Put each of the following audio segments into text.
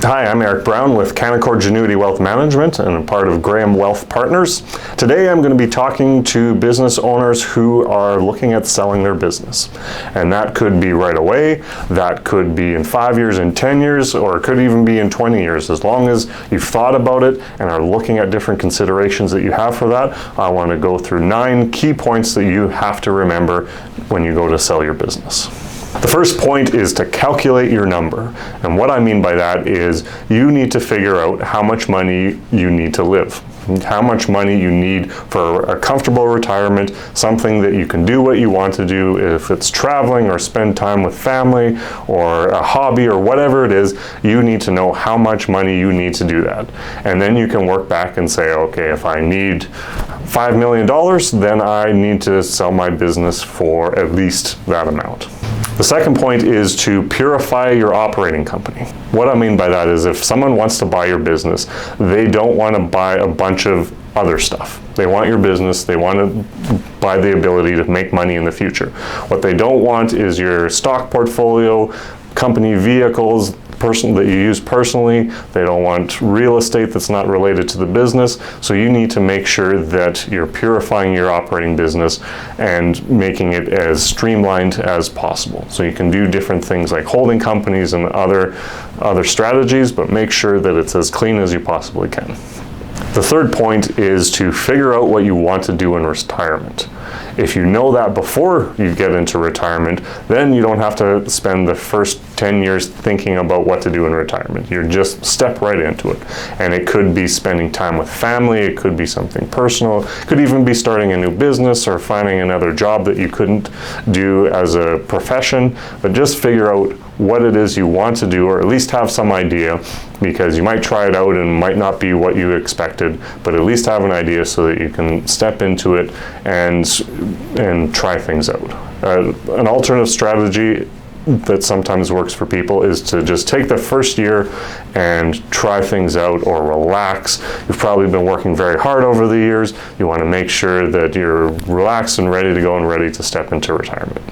Hi, I'm Eric Brown with Canaccord Genuity Wealth Management and I'm part of Graham Wealth Partners. Today I'm going to be talking to business owners who are looking at selling their business. And that could be right away, that could be in 5 years, in 10 years, or it could even be in 20 years. As long as you've thought about it and are looking at different considerations that you have for that, I want to go through 9 key points that you have to remember when you go to sell your business. The first point is to calculate your number. And what I mean by that is you need to figure out how much money you need to live. How much money you need for a comfortable retirement, something that you can do what you want to do, if it's traveling or spend time with family or a hobby or whatever it is, you need to know how much money you need to do that. And then you can work back and say, okay, if I need $5 million, then I need to sell my business for at least that amount. The second point is to purify your operating company. What I mean by that is if someone wants to buy your business, they don't want to buy a bunch of other stuff. They want your business, they want to buy the ability to make money in the future. What they don't want is your stock portfolio, company vehicles, that you use personally. They don't want real estate that's not related to the business. So you need to make sure that you're purifying your operating business and making it as streamlined as possible. So you can do different things like holding companies and other strategies, but make sure that it's as clean as you possibly can. The third point is to figure out what you want to do in retirement. If you know that before you get into retirement, then you don't have to spend the first 10 years thinking about what to do in retirement. You just step right into it. And it could be spending time with family, it could be something personal, it could even be starting a new business or finding another job that you couldn't do as a profession. But just figure out what it is you want to do, or at least have some idea, because you might try it out and it might not be what you expected, but at least have an idea so that you can step into it and try things out. An alternative strategy that sometimes works for people is to just take the first year and try things out or relax. You've probably been working very hard over the years. You want to make sure that you're relaxed and ready to go and ready to step into retirement.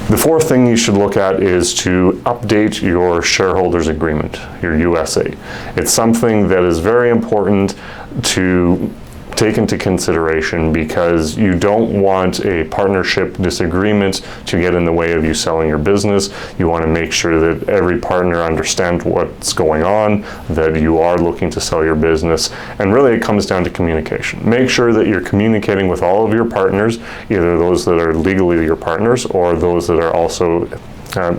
The fourth thing you should look at is to update your shareholders agreement, your USA. It's something that is very important to take into consideration because you don't want a partnership disagreement to get in the way of you selling your business. You want to make sure that every partner understands what's going on, that you are looking to sell your business, and really it comes down to communication. Make sure that you're communicating with all of your partners, either those that are legally your partners or those that are also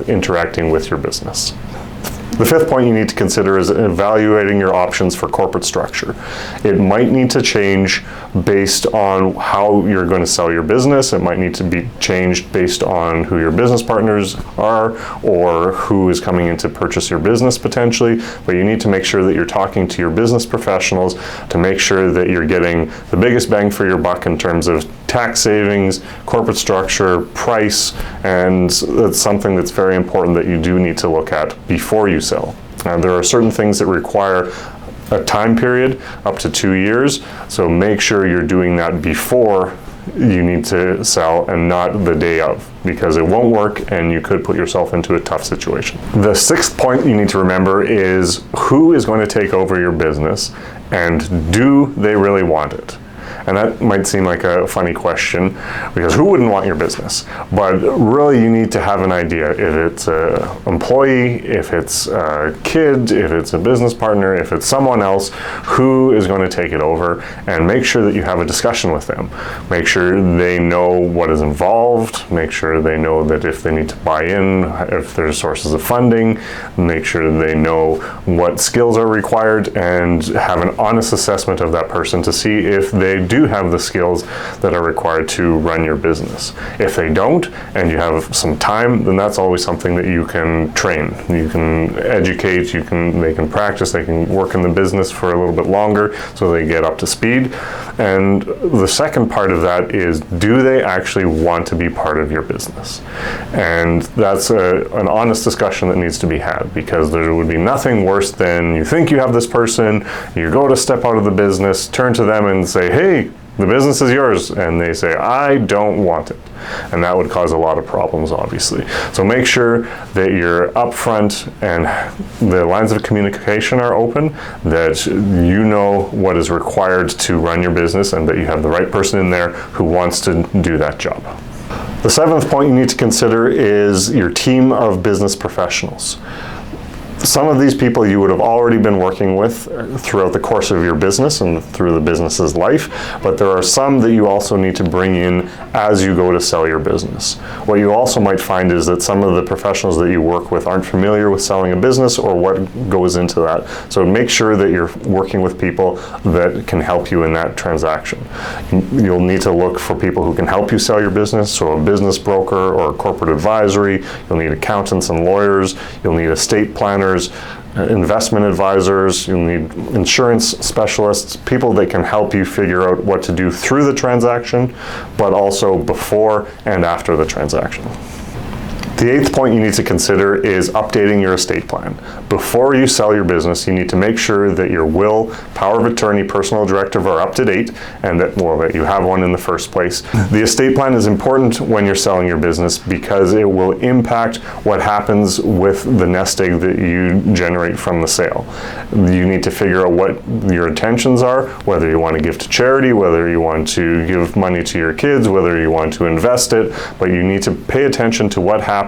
interacting with your business. The fifth point you need to consider is evaluating your options for corporate structure. It might need to change based on how you're going to sell your business. It might need to be changed based on who your business partners are or who is coming in to purchase your business potentially. But you need to make sure that you're talking to your business professionals to make sure that you're getting the biggest bang for your buck in terms of tax savings, corporate structure, price, and that's something that's very important that you do need to look at before you sell. There are certain things that require a time period up to 2 years, so make sure you're doing that before you need to sell and not the day of, because it won't work and you could put yourself into a tough situation. The sixth point you need to remember is who is going to take over your business and do they really want it? And that might seem like a funny question because who wouldn't want your business? But really you need to have an idea if it's an employee, if it's a kid, if it's a business partner, if it's someone else, who is going to take it over, and make sure that you have a discussion with them. Make sure they know what is involved, make sure they know that if they need to buy in, if there's sources of funding, make sure they know what skills are required and have an honest assessment of that person to see if they do have the skills that are required to run your business. If they don't, and you have some time, then that's always something that you can train. You can educate, they can practice, they can work in the business for a little bit longer so they get up to speed. And the second part of that is, do they actually want to be part of your business? And that's an honest discussion that needs to be had, because there would be nothing worse than you think you have this person, you go to step out of the business, turn to them and say, hey, The business is yours, and they say, I don't want it. And that would cause a lot of problems, obviously. So make sure that you're upfront and the lines of communication are open, that you know what is required to run your business, and that you have the right person in there who wants to do that job. The seventh point you need to consider is your team of business professionals. Some of these people you would have already been working with throughout the course of your business and through the business's life, but there are some that you also need to bring in as you go to sell your business. What you also might find is that some of the professionals that you work with aren't familiar with selling a business or what goes into that. So make sure that you're working with people that can help you in that transaction. You'll need to look for people who can help you sell your business, so a business broker or a corporate advisory. You'll need accountants and lawyers. You'll need estate planners, investment advisors, you'll need insurance specialists, people that can help you figure out what to do through the transaction, but also before and after the transaction. The eighth point you need to consider is updating your estate plan. Before you sell your business, you need to make sure that your will, power of attorney, personal directive are up to date, and that you have one in the first place. The estate plan is important when you're selling your business because it will impact what happens with the nest egg that you generate from the sale. You need to figure out what your intentions are, whether you want to give to charity, whether you want to give money to your kids, whether you want to invest it, but you need to pay attention to what happens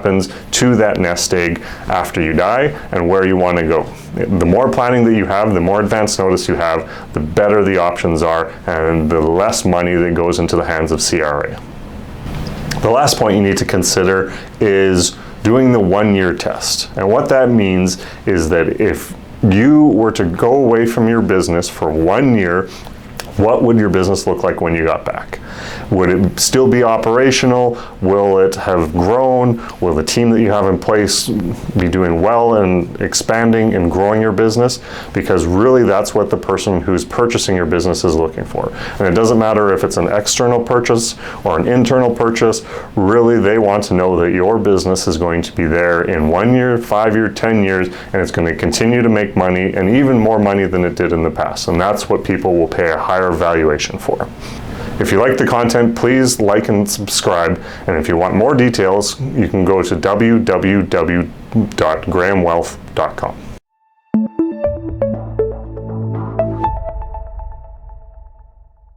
to that nest egg after you die and where you want to go. The more planning that you have, the more advance notice you have, the better the options are and the less money that goes into the hands of CRA. The last point you need to consider is doing the 1-year test. And what that means is that if you were to go away from your business for 1 year, what would your business look like when you got back? Would it still be operational? Will it have grown? Will the team that you have in place be doing well and expanding and growing your business? Because really that's what the person who's purchasing your business is looking for. And it doesn't matter if it's an external purchase or an internal purchase, really they want to know that your business is going to be there in 1 year, 5 years, 10 years, and it's going to continue to make money and even more money than it did in the past. And that's what people will pay a higher valuation for. If you like the content, please like and subscribe. And if you want more details, you can go to www.grahamwealth.com.